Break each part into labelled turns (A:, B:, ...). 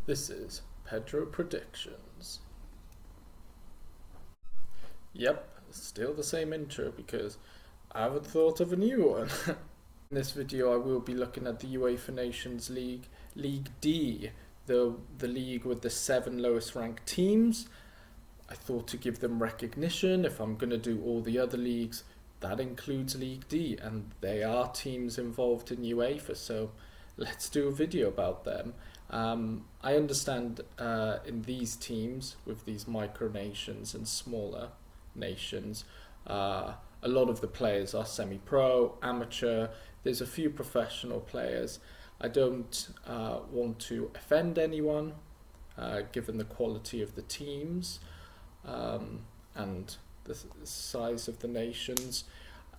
A: This is Pedro Predictions. Yep, still the same intro because I haven't thought of a new one. In this video I will be looking at the UEFA Nations League, League D, the league with the 7 lowest ranked teams. I thought to give them recognition. If I'm going to do all the other leagues, that includes League D, and they are teams involved in UEFA, so let's do a video about them. I understand in these teams, with these micronations and smaller nations, a lot of the players are semi-pro, amateur. There's a few professional players. I don't want to offend anyone, given the quality of the teams and the size of the nations.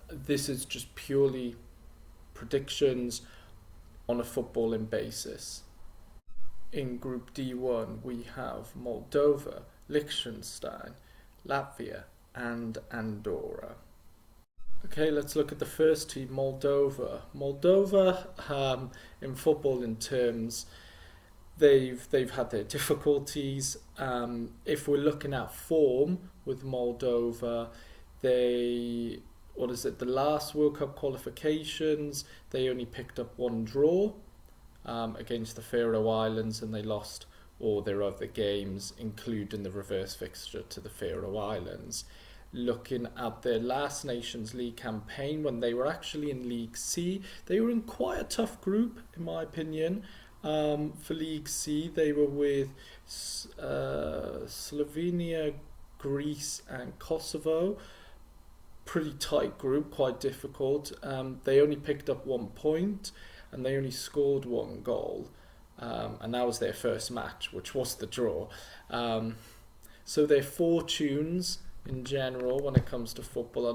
A: This is just purely predictions on a footballing basis. In Group D1 we have Moldova, Liechtenstein, Latvia and Andorra. Okay, let's look at the first team, Moldova. Moldova, in footballing terms, they've had their difficulties. If we're looking at form with Moldova, the last World Cup qualifications, they only picked up 1 draw against the Faroe Islands, and they lost all their other games, including the reverse fixture to the Faroe Islands. Looking at their last Nations League campaign, when they were actually in League C, they were in quite a tough group, in my opinion. For League C, they were with Slovenia, Greece and Kosovo. Pretty tight group, quite difficult. They only picked up 1 point and they only scored 1 goal. And that was their first match, which was the draw. So their fortunes in general when it comes to football are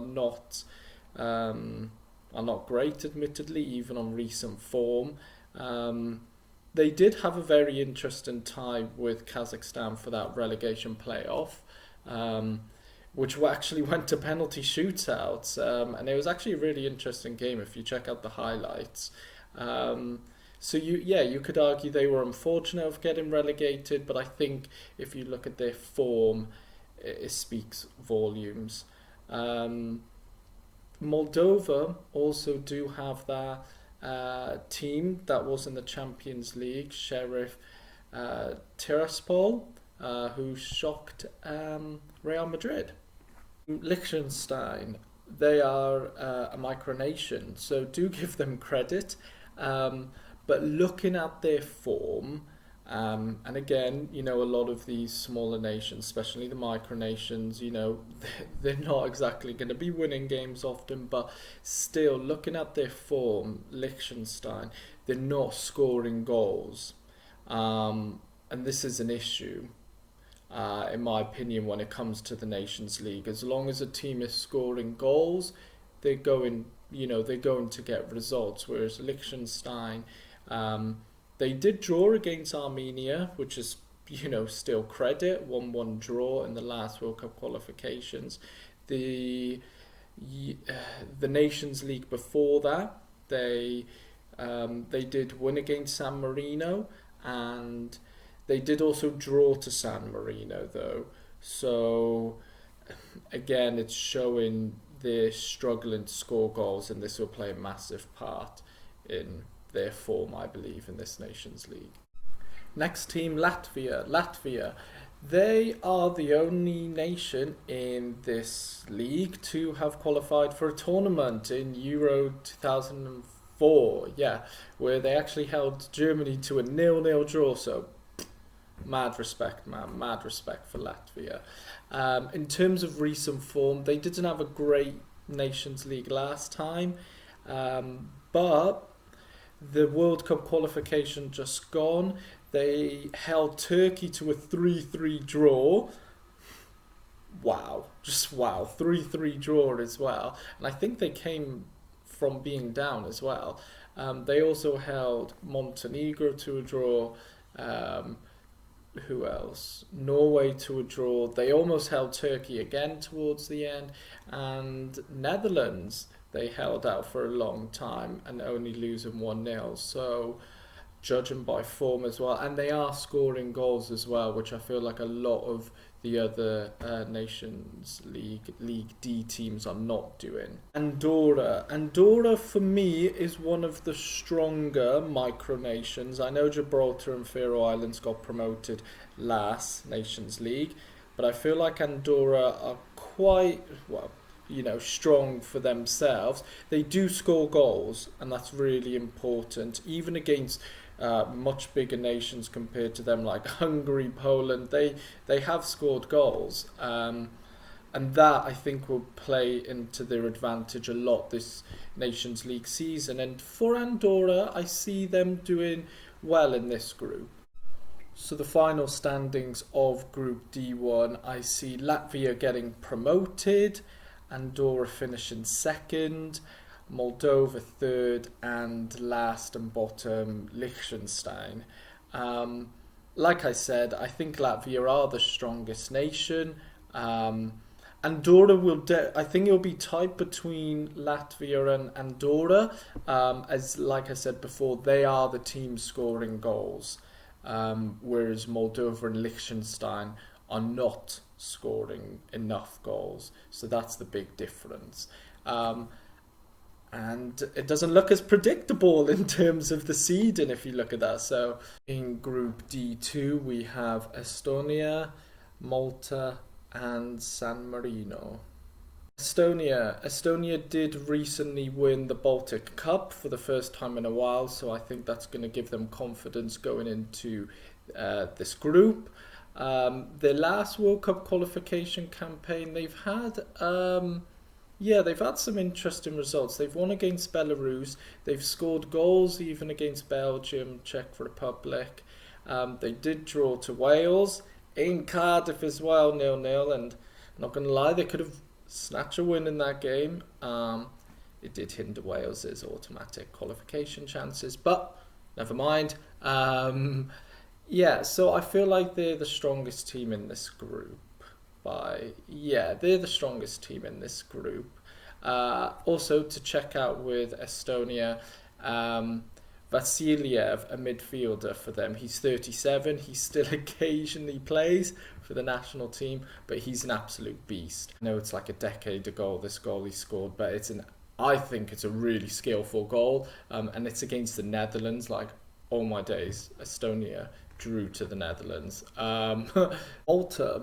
A: not great, admittedly, even on recent form. They did have a very interesting tie with Kazakhstan for that relegation playoff, which actually went to penalty shootouts, and it was actually a really interesting game if you check out the highlights. So you could argue they were unfortunate of getting relegated, but I think if you look at their form, it speaks volumes. Moldova also do have that team that was in the Champions League, Sheriff Tiraspol, who shocked Real Madrid. Liechtenstein, they are a micronation, so do give them credit. But looking at their form, and again, a lot of these smaller nations, especially the micronations, they're not exactly going to be winning games often, but still, looking at their form, Liechtenstein, they're not scoring goals. And this is an issue, in my opinion, when it comes to the Nations League. As long as a team is scoring goals, they're going to get results, whereas Liechtenstein, they did draw against Armenia, which is, still credit, 1-1 draw in the last World Cup qualifications. The Nations League before that, they did win against San Marino, and they did also draw to San Marino, though. So, again, it's showing they're struggling to score goals, and this will play a massive part in their form, I believe, in this Nations League. Next team, Latvia. Latvia, they are the only nation in this league to have qualified for a tournament in Euro 2004, where they actually held Germany to a 0-0 draw, so mad respect, man, mad respect for Latvia. In terms of recent form, they didn't have a great Nations League last time, but the World Cup qualification just gone, they held Turkey to a 3-3 draw. Wow, just wow, 3-3 draw as well. And I think they came from being down as well. They also held Montenegro to a draw. Who else? Norway to a draw. They almost held Turkey again towards the end. And Netherlands, they held out for a long time and only losing 1-0. So judging by form as well, and they are scoring goals as well, which I feel like a lot of the other Nations League D teams are not doing. Andorra for me is one of the stronger micronations. I know Gibraltar and Faroe Islands got promoted last Nations League, but I feel like Andorra are quite, well, strong for themselves. They do score goals, and that's really important, even against much bigger nations compared to them, like Hungary, Poland. They have scored goals, and that I think will play into their advantage a lot this Nations League season. And for Andorra, I see them doing well in this group. So the final standings of Group D1, I see Latvia getting promoted, Andorra finishing second, Moldova third, and last and bottom Liechtenstein. Like I said, I think Latvia are the strongest nation. Andorra I think it'll be tight between Latvia and Andorra, as like I said before, they are the team scoring goals, whereas Moldova and Liechtenstein are not scoring enough goals. So that's the big difference. And it doesn't look as predictable in terms of the seeding if you look at that. So in Group D2 we have Estonia, Malta and San Marino. Estonia did recently win the Baltic Cup for the first time in a while, so I think that's going to give them confidence going into this group. Their last World Cup qualification campaign, they've had some interesting results. They've won against Belarus. They've scored goals even against Belgium, Czech Republic. They did draw to Wales in Cardiff as well, 0-0. And I'm not going to lie, they could have snatched a win in that game. It did hinder Wales's automatic qualification chances, but never mind. So I feel like they're the strongest team in this group. They're the strongest team in this group. Also to check out with Estonia, Vassiljev, a midfielder for them. He's 37. He still occasionally plays for the national team, but he's an absolute beast. I know it's like a decade ago this goal he scored, but I think it's a really skillful goal, and it's against the Netherlands. Like, all my days, Estonia drew to the Netherlands. Malta,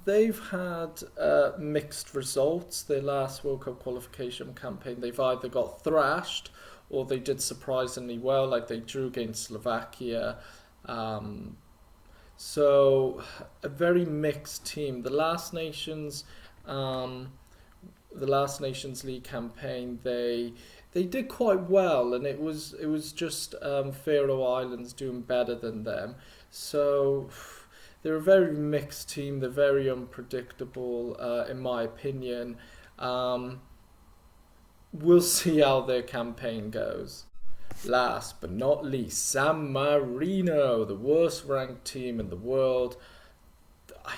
A: they've had mixed results. Their last World Cup qualification campaign, they've either got thrashed or they did surprisingly well, like they drew against Slovakia. So a very mixed team. The last Nations League campaign, they did quite well, and it was just Faroe Islands doing better than them. So they're a very mixed team. They're very unpredictable, in my opinion. We'll see how their campaign goes. Last but not least, San Marino, the worst ranked team in the world. I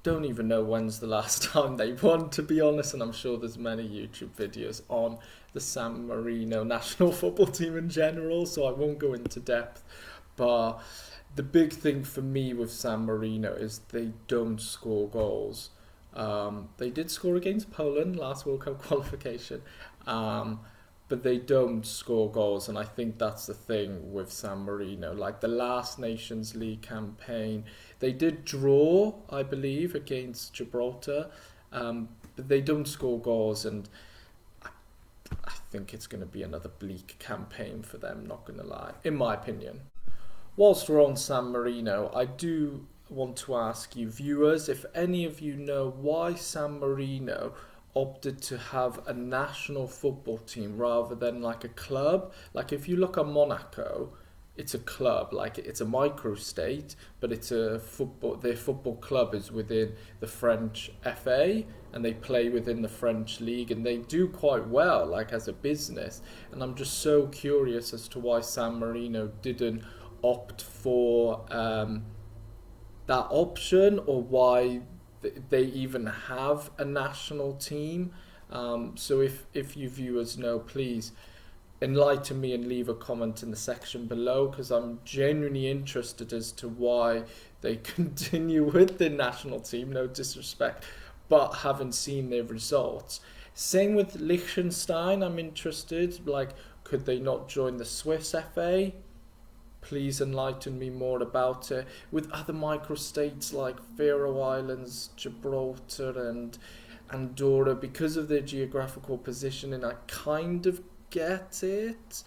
A: don't even know when's the last time they won, to be honest, and I'm sure there's many YouTube videos on the San Marino national football team in general, so I won't go into depth. But the big thing for me with San Marino is they don't score goals. They did score against Poland last World Cup qualification, but they don't score goals, and I think that's the thing with San Marino. Like the last Nations League campaign, they did draw, I believe, against Gibraltar, but they don't score goals, and I think it's going to be another bleak campaign for them, not going to lie, in my opinion. Whilst we're on San Marino, I do want to ask you viewers if any of you know why San Marino opted to have a national football team rather than like a club. Like if you look at Monaco, it's a club, like it's a microstate, but it's a football. Their football club is within the French FA, and they play within the French league, and they do quite well, like as a business. And I'm just so curious as to why San Marino didn't opt for that option, or why they even have a national team. So if you viewers know, please enlighten me and leave a comment in the section below, because I'm genuinely interested as to why they continue with the national team, no disrespect, but haven't seen their results. Same with Liechtenstein, I'm interested, like, could they not join the Swiss FA? Please enlighten me more about it. With other microstates like Faroe Islands, Gibraltar and Andorra, because of their geographical positioning, I kind of get it.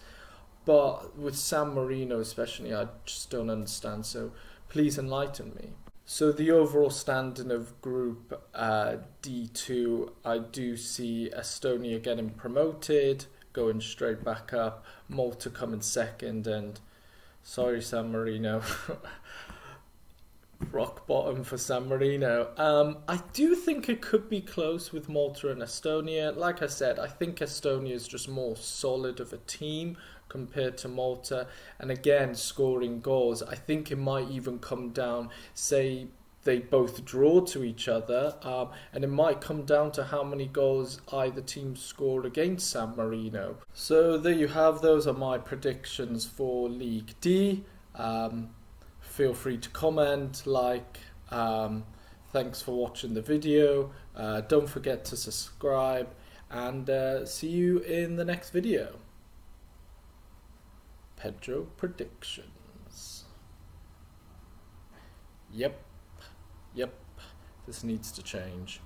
A: But with San Marino especially, I just don't understand. So please enlighten me. So the overall standing of Group D2, I do see Estonia getting promoted, going straight back up, Malta coming second, and sorry San Marino, rock bottom for San Marino. I do think it could be close with Malta and Estonia. Like I said, I think Estonia is just more solid of a team compared to Malta, and again, scoring goals, I think it might even come down, say they both draw to each other, and it might come down to how many goals either team scored against San Marino. So there you have, those are my predictions for League D. Feel free to comment, like, thanks for watching the video, don't forget to subscribe, and see you in the next video. Pedro predictions. Yep, this needs to change.